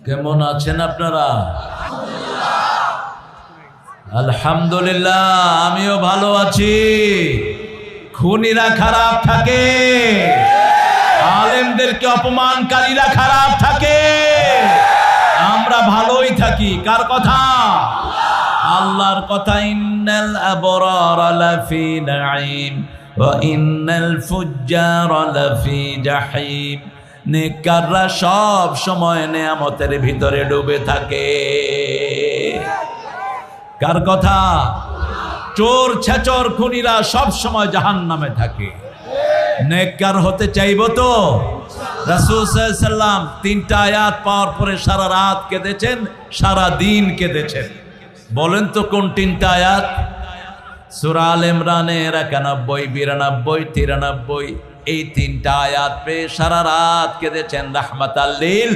কেমন আছেন আপনারা? আলহামদুলিল্লাহ, আমিও ভালো আছি। খুনিরা খারাপ থাকে, আলেমদেরকে অপমানকারীরা খারাপ থাকে, আমরা ভালোই থাকি। কার কথা? আল্লাহর কথা। ইন্নাল আবরারা লাফি নাঈম ওয়া ইন্নাল ফুজ্জারা লাফি জাহিম। নেককাররা সব সময় নেয়ামতের ভিতরে ডুবে থাকে। কার কথা? চোর ছেচর খুনিরা সব সময় জাহান্নামে থাকে। নেককার হতে চাইবো তো? রাসূল সাল্লাল্লাহু আলাইহি ওয়াসাল্লাম 3টা আয়াত পাওয়ার পরে সারা রাত কেঁদেছেন, সারা দিন কেঁদেছেন। বলেন তো কোন 3টা আয়াত? সূরা আল ইমরানের 91, 92, 93 এই 3টা আয়াত পেয়ে সারা রাত কেঁদেছেন রাহমাতাল লিল